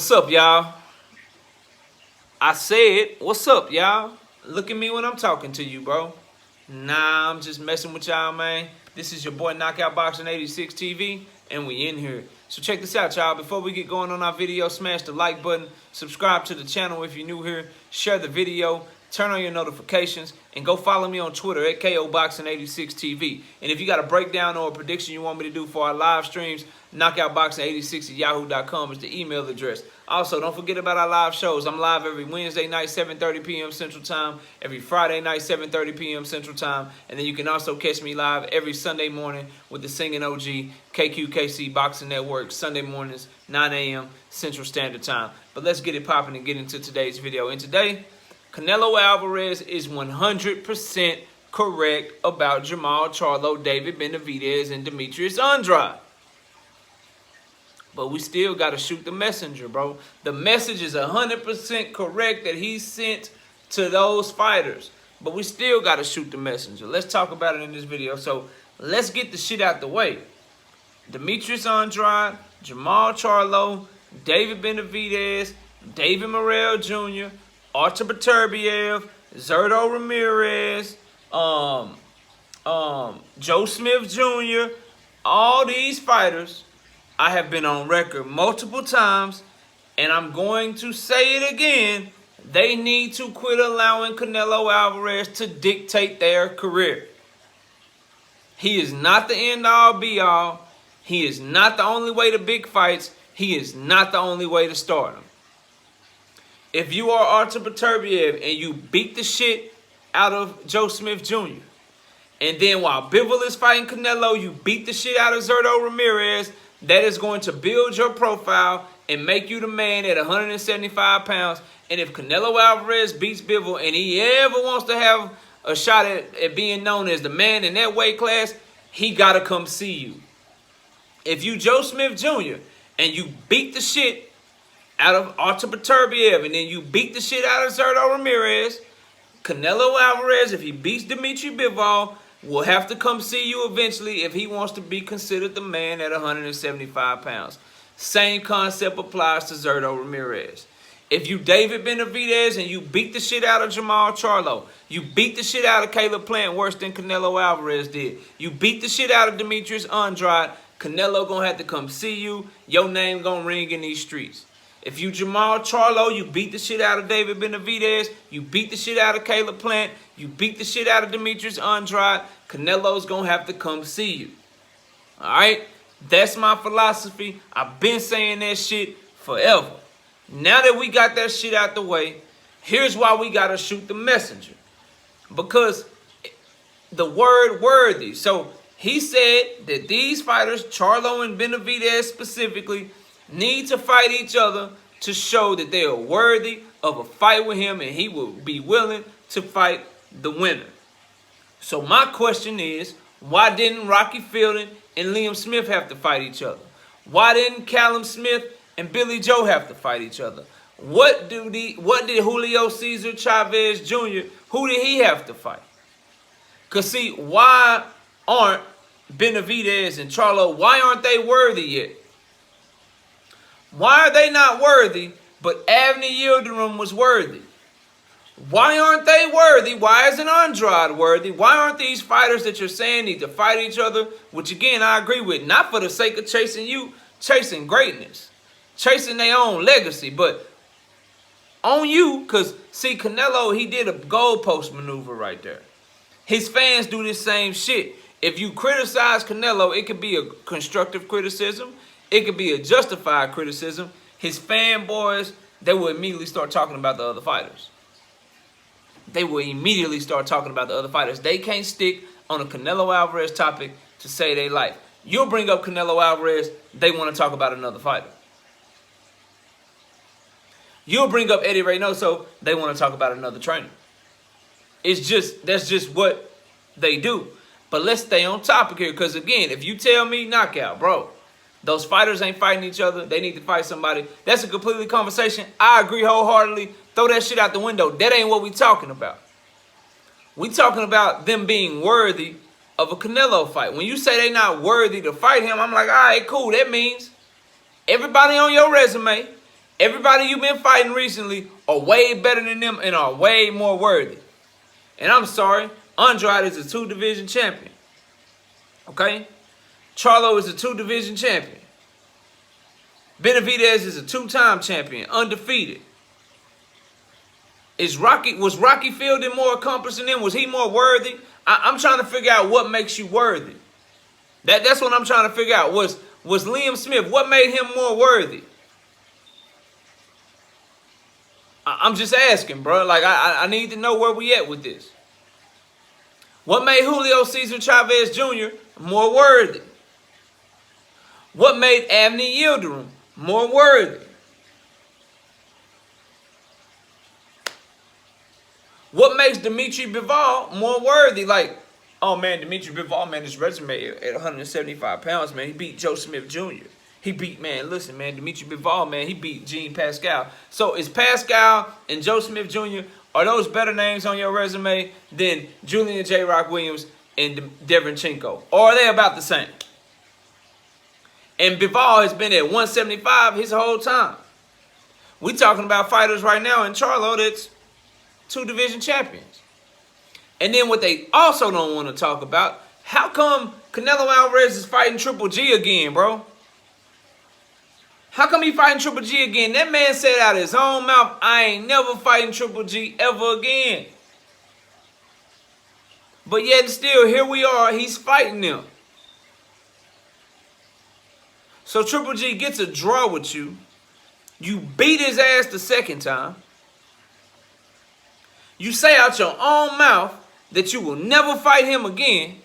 What's up, y'all? I said, what's up, y'all? Look at me when I'm talking to you, bro. Nah, I'm just messing with y'all, man. This is your boy Knockout Boxing 86 TV, and we in here. So check this out, y'all. Before we get going on our video, smash the like button, subscribe to the channel if you're new here, share the video, turn on your notifications, and go follow me on Twitter at KOBoxing86TV. And if you got a breakdown or a prediction you want me to do for our live streams, knockoutboxing86@yahoo.com is the email address. Also, don't forget about our live shows. I'm live every Wednesday night, 7:30 p.m. Central Time, every Friday night, 7:30 p.m. Central Time, and then you can also catch me live every Sunday morning with the Singing OG KQKC Boxing Network, Sunday mornings, 9 a.m. Central Standard Time. But let's get it popping and get into today's video. And today, Canelo Alvarez is 100% correct about Jermall Charlo, David Benavidez, and Demetrius Andrade. But we still got to shoot the messenger, bro. The message is 100% correct that he sent to those fighters. But we still got to shoot the messenger. Let's talk about it in this video. So let's get the shit out the way. Demetrius Andrade, Jermall Charlo, David Benavidez, David Morrell Jr., Artur Beterbiev, Zurdo Ramirez, Joe Smith Jr., all these fighters, I have been on record multiple times, and I'm going to say it again, they need to quit allowing Canelo Alvarez to dictate their career. He is not the end-all, be-all. He is not the only way to big fights. He is not the only way to stardom. If you are Artur Beterbiev and you beat the shit out of Joe Smith Jr., and then while Bivol is fighting Canelo, you beat the shit out of Zurdo Ramirez, that is going to build your profile and make you the man at 175 pounds. And if Canelo Alvarez beats Bivol and he ever wants to have a shot at being known as the man in that weight class, he got to come see you. If you Joe Smith Jr. and you beat the shit out of Artur Beterbiev and then you beat the shit out of Zurdo Ramirez, Canelo Alvarez, if he beats Dimitri Bivol, will have to come see you eventually if he wants to be considered the man at 175 pounds. Same concept applies to Zurdo Ramirez. If you David Benavidez and you beat the shit out of Jermall Charlo, you beat the shit out of Caleb Plant worse than Canelo Alvarez did, you beat the shit out of Demetrius Andrade, Canelo gonna have to come see you, your name gonna ring in these streets. If you Jermall Charlo, you beat the shit out of David Benavidez, you beat the shit out of Caleb Plant, you beat the shit out of Demetrius Andrade, Canelo's gonna have to come see you. Alright? That's my philosophy. I've been saying that shit forever. Now that we got that shit out the way, here's why we gotta shoot the messenger. Because the word worthy. So he said that these fighters, Charlo and Benavidez specifically, need to fight each other to show that they are worthy of a fight with him and he will be willing to fight the winner. So my question is, why didn't Rocky Fielding and Liam Smith have to fight each other? Why didn't Callum Smith and Billy Joe have to fight each other? What did Julio Cesar Chavez Jr., who did he have to fight? Because see, why aren't Benavidez and Charlo, why aren't they worthy yet? Why are they not worthy, but Avni Yildirim was worthy? Why aren't they worthy? Why isn't Andrade worthy? Why aren't these fighters that you're saying need to fight each other, which again I agree with, not for the sake of chasing you, chasing greatness, chasing their own legacy, but on you, because see, Canelo, he did a goalpost maneuver right there. His fans do this same shit. If you criticize Canelo, it could be a constructive criticism. It could be a justified criticism. His fanboys, they will immediately start talking about the other fighters. They will immediately start talking about the other fighters. They can't stick on a Canelo Alvarez topic to say they like. You'll bring up Canelo Alvarez, they want to talk about another fighter. You'll bring up Eddie Reynoso, they want to talk about another trainer. That's just what they do. But let's stay on topic here, because again, if you tell me knockout, bro, those fighters ain't fighting each other, they need to fight somebody, that's a completely conversation. I agree wholeheartedly. Throw that shit out the window. That ain't what we talking about. We talking about them being worthy of a Canelo fight. When you say they not worthy to fight him, I'm like, all right, cool. That means everybody on your resume, Everybody you've been fighting recently are way better than them and are way more worthy. And I'm sorry, Andrade is a 2-division champion. Okay? Charlo is a 2-division champion. Benavidez is a 2-time champion, undefeated. Was Rocky Fielding more accomplished than him? Was he more worthy? I'm trying to figure out what makes you worthy. That's what I'm trying to figure out. Was Liam Smith, what made him more worthy? I'm just asking, bro. Like, I need to know where we at with this. What made Julio Cesar Chavez Jr. more worthy? What made Avni Yildirim more worthy? What makes Dimitri Bivol more worthy? Like, oh man, Dimitri Bivol, man, his resume at 175 pounds, man, he beat Joe Smith Jr. He beat, man, listen, man, Dimitri Bivol, man, he beat Gene Pascal. So is Pascal and Joe Smith Jr., are those better names on your resume than Julian J. Rock Williams and Deverenchenko? Or are they about the same? And Bivol has been at 175 his whole time. We talking about fighters right now in Charlo that's 2-division champions. And then what they also don't want to talk about, how come Canelo Alvarez is fighting Triple G again, bro? How come he fighting Triple G again? That man said out of his own mouth, I ain't never fighting Triple G ever again. But yet still, here we are, he's fighting them. So Triple G gets a draw with you. You beat his ass the second time. You say out your own mouth that you will never fight him again.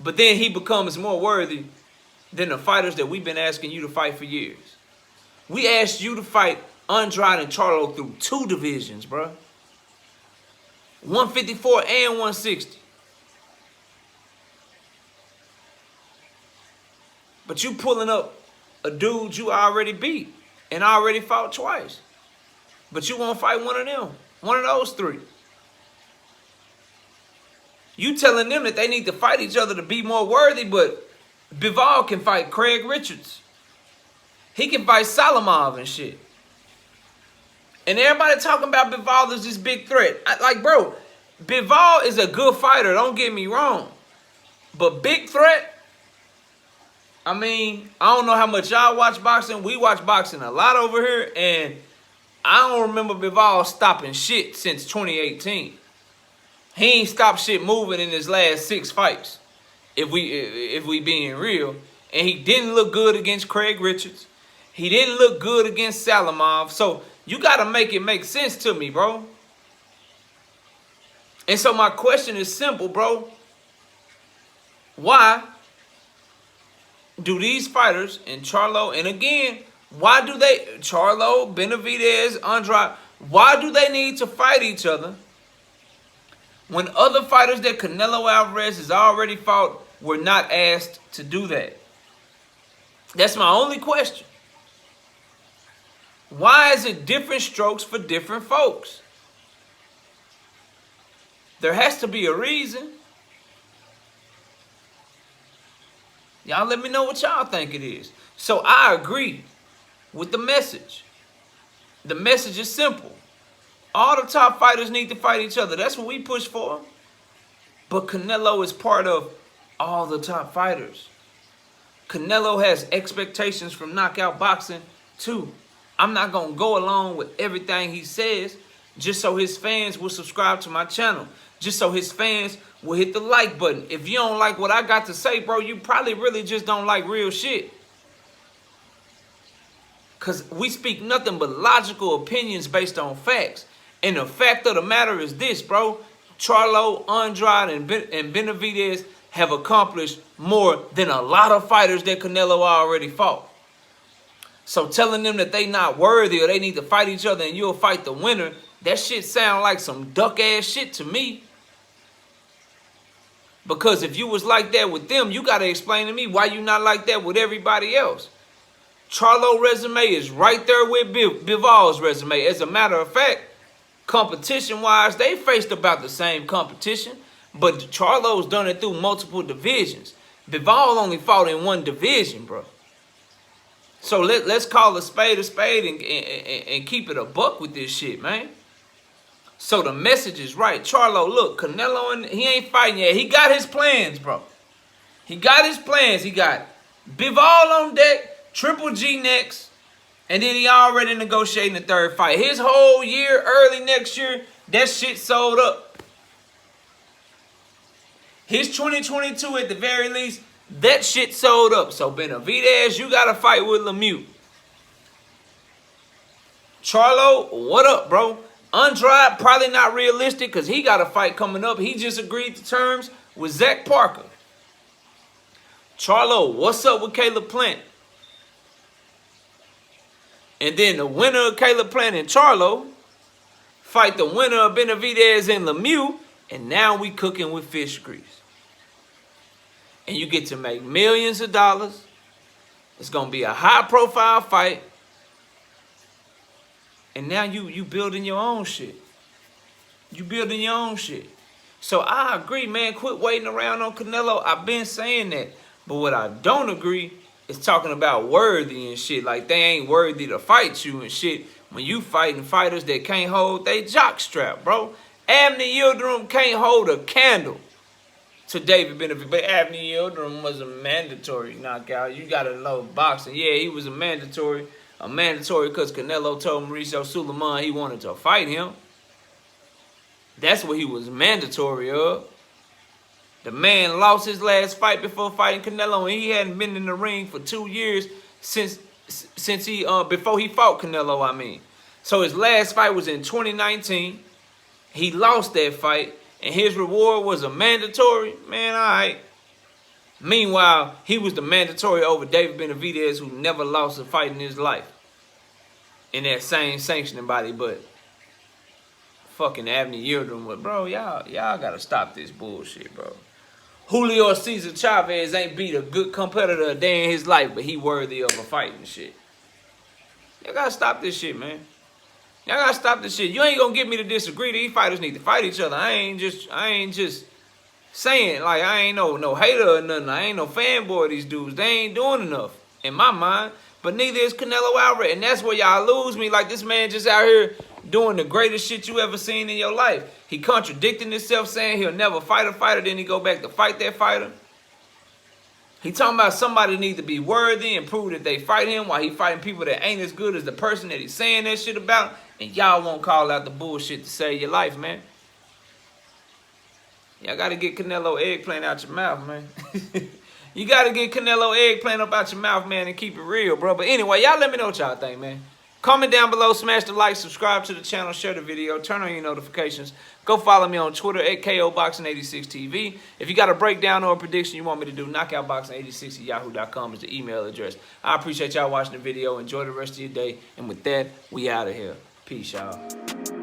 But then he becomes more worthy than the fighters that we've been asking you to fight for years. We asked you to fight Andrade and Charlo through 2 divisions, bro. 154 and 160. But you pulling up a dude you already beat and already fought twice. But you won't fight one of them, one of those 3. You telling them that they need to fight each other to be more worthy, but Bivol can fight Craig Richards. He can fight Salamov and shit. And everybody talking about Bivol as this big threat. Bro, Bivol is a good fighter, don't get me wrong. But big threat? I mean, I don't know how much y'all watch boxing. We watch boxing a lot over here, and I don't remember Bivol stopping shit since 2018. He ain't stopped shit moving in his last 6 fights, if we being real. And he didn't look good against Craig Richards. He didn't look good against Salamov. So you got to make it make sense to me, bro. And so my question is simple, bro. Why do these fighters in Charlo, and again, why do they, Charlo, Benavidez, Andrade, why do they need to fight each other when other fighters that Canelo Alvarez has already fought were not asked to do that? That's my only question. Why is it different strokes for different folks? There has to be a reason. Y'all let me know what y'all think it is. So I agree with the message. The message is simple. All the top fighters need to fight each other. That's what we push for. But Canelo is part of all the top fighters. Canelo has expectations from knockout boxing too. I'm not going to go along with everything he says just so his fans will subscribe to my channel. Just so his fans will hit the like button. If you don't like what I got to say, bro, you probably really just don't like real shit. Because we speak nothing but logical opinions based on facts. And the fact of the matter is this, bro. Charlo, Andrade, and Benavidez have accomplished more than a lot of fighters that Canelo already fought. So telling them that they not worthy or they need to fight each other and you'll fight the winner, that shit sound like some duck-ass shit to me. Because if you was like that with them, you got to explain to me why you not like that with everybody else. Charlo's resume is right there with Bivol's resume. As a matter of fact, competition-wise, they faced about the same competition. But Charlo's done it through multiple divisions. Bivol only fought in one division, bro. So let's call a spade and keep it a buck with this shit, man. So the message is right. Charlo, look, Canelo, he ain't fighting yet. He got his plans, bro. He got his plans. He got Bivol on deck, Triple G next, and then he already negotiating the third fight. His whole year, early next year, that shit sold up. His 2022 at the very least, that shit sold up. So Benavidez, you got to fight with Lemieux. Charlo, what up, bro? Andrade, probably not realistic because he got a fight coming up. He just agreed to terms with Zach Parker. Charlo, what's up with Caleb Plant? And then the winner of Caleb Plant and Charlo fight the winner of Benavidez and Lemieux, and now we cooking with fish grease. And you get to make millions of dollars. It's going to be a high-profile fight. And now you building your own shit. You building your own shit. So I agree, man. Quit waiting around on Canelo. I've been saying that. But what I don't agree is talking about worthy and shit. Like they ain't worthy to fight you and shit. When you fighting fighters that can't hold they jockstrap, bro. Abney Yildirim can't hold a candle to David Benavidez. But Abney Yildirim was a mandatory knockout. You gotta love boxing. Yeah, he was a mandatory because Canelo told Mauricio Suleiman he wanted to fight him. That's what he was mandatory of. The man lost his last fight before fighting Canelo, and he hadn't been in the ring for 2 years since he before he fought Canelo, I mean. So his last fight was in 2019. He lost that fight, and his reward was a mandatory. Man, all right. Meanwhile, he was the mandatory over David Benavidez, who never lost a fight in his life in that same sanctioning body. But fucking Abney Yildirim, bro, y'all gotta stop this bullshit, bro. Julio Cesar Chavez ain't beat a good competitor a day in his life, but he worthy of a fight and shit. Y'all gotta stop this shit, man. Y'all gotta stop this shit. You ain't gonna get me to disagree. These fighters need to fight each other. I ain't just saying, like, I ain't no hater or nothing. I ain't no fanboy of these dudes. They ain't doing enough, in my mind. But neither is Canelo Alvarez. And that's where y'all lose me. Like, this man just out here doing the greatest shit you ever seen in your life. He contradicting himself, saying he'll never fight a fighter. Then he go back to fight that fighter. He talking about somebody need to be worthy and prove that they fight him while he fighting people that ain't as good as the person that he's saying that shit about. And y'all won't call out the bullshit to save your life, man. Y'all got to get Canelo eggplant out your mouth, man. You got to get Canelo eggplant up out your mouth, man, and keep it real, bro. But anyway, y'all let me know what y'all think, man. Comment down below, smash the like, subscribe to the channel, share the video, turn on your notifications. Go follow me on Twitter at KOBoxing86TV. If you got a breakdown or a prediction you want me to do, knockoutboxing86@yahoo.com is the email address. I appreciate y'all watching the video. Enjoy the rest of your day. And with that, we out of here. Peace, y'all.